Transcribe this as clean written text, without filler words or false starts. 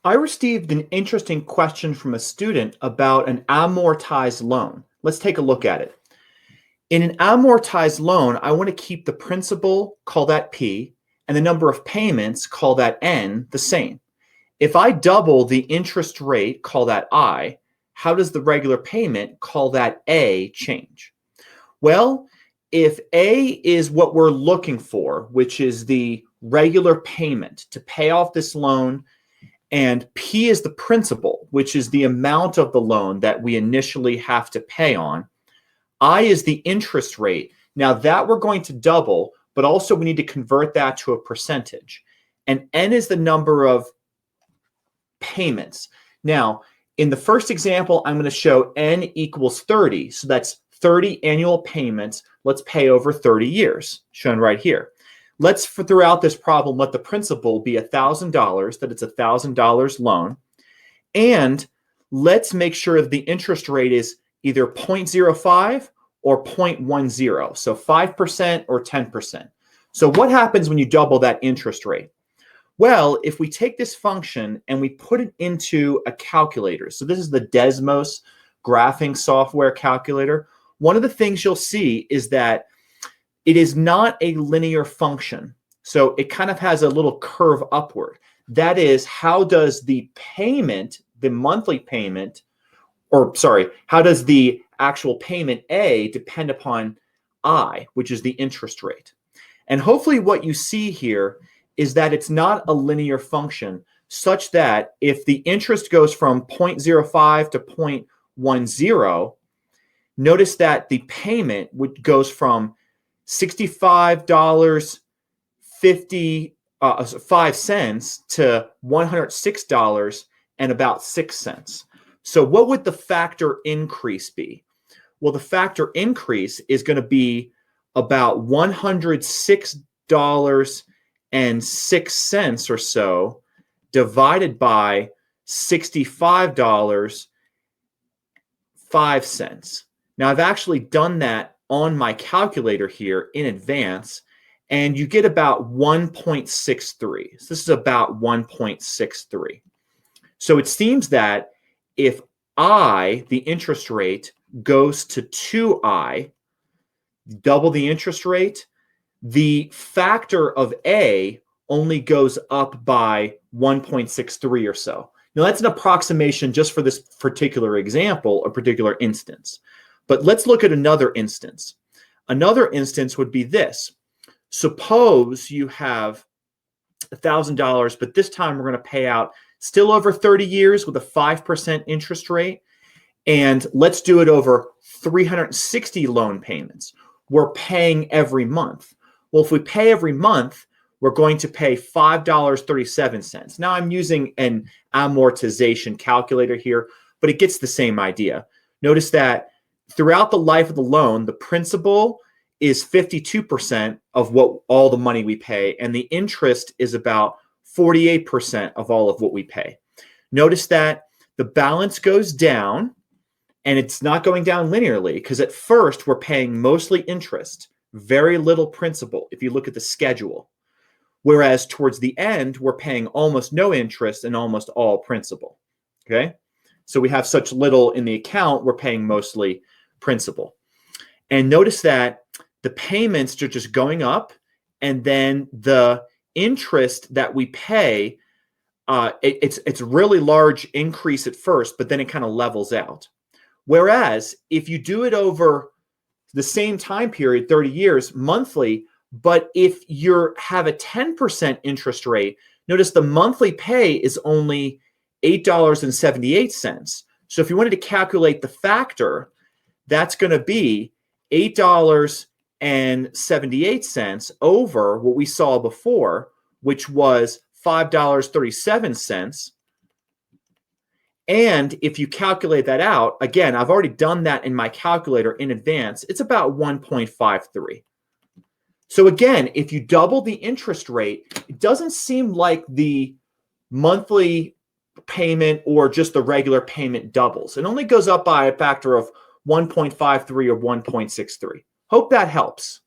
I received an interesting question from a student about an amortized loan. Let's take a look at it. In an amortized loan, I want to keep the principal, call that P, and the number of payments, call that N, the same. If I double the interest rate, call that I, how does the regular payment, call that A, change? Well, if A is what we're looking for, which is the regular payment to pay off this loan, and P is the principal, which is the amount of the loan that we initially have to pay on. I is the interest rate. Now that we're going to double, but also we need to convert that to a percentage. And N is the number of payments. Now, in the first example, I'm going to show N equals 30. So that's 30 annual payments. Let's pay over 30 years, shown right here. Let's, throughout this problem, let the principal be $1,000, that it's a $1,000 loan. And let's make sure the interest rate is either 0.05 or 0.10, so 5% or 10%. So what happens when you double that interest rate? Well, if we take this function and we put it into a calculator, so this is the Desmos graphing software calculator, one of the things you'll see is that it is not a linear function. So it kind of has a little curve upward. That is, how does the payment, the monthly payment, how does the actual payment A depend upon I, which is the interest rate? And hopefully what you see here is that it's not a linear function such that if the interest goes from 0.05 to 0.10, notice that the payment goes from $65.55 to $106.06. So what would the factor increase be? Well, the factor increase is going to be about $106.06 or so divided by $65.05. Now, I've actually done that on my calculator here in advance, and you get about 1.63. So this is about 1.63. So it seems that if I, the interest rate, goes to 2I, double the interest rate, the factor of A only goes up by 1.63 or so. Now, that's an approximation just for this particular example, a particular instance. But let's look at another instance. Another instance would be this. Suppose you have $1,000, but this time we're going to pay out still over 30 years with a 5% interest rate. And let's do it over 360 loan payments. We're paying every month. Well, if we pay every month, we're going to pay $5.37. Now I'm using an amortization calculator here, but it gets the same idea. Notice that throughout the life of the loan, the principal is 52% of what all the money we pay, and the interest is about 48% of all of what we pay. Notice that the balance goes down, and it's not going down linearly because at first we're paying mostly interest, very little principal if you look at the schedule. Whereas towards the end, we're paying almost no interest and almost all principal. Okay? So we have such little in the account, we're paying mostly principal. And notice that the payments are just going up, and then the interest that we pay, it's a really large increase at first, but then it kind of levels out. Whereas if you do it over the same time period, 30 years, monthly, but if you have a 10% interest rate, notice the monthly pay is only $8.78. So if you wanted to calculate the factor, that's going to be $8.78 over what we saw before, which was $5.37. And if you calculate that out, again, I've already done that in my calculator in advance, it's about 1.53. So again, if you double the interest rate, it doesn't seem like the monthly payment or just the regular payment doubles. It only goes up by a factor of 1.53 or 1.63. Hope that helps.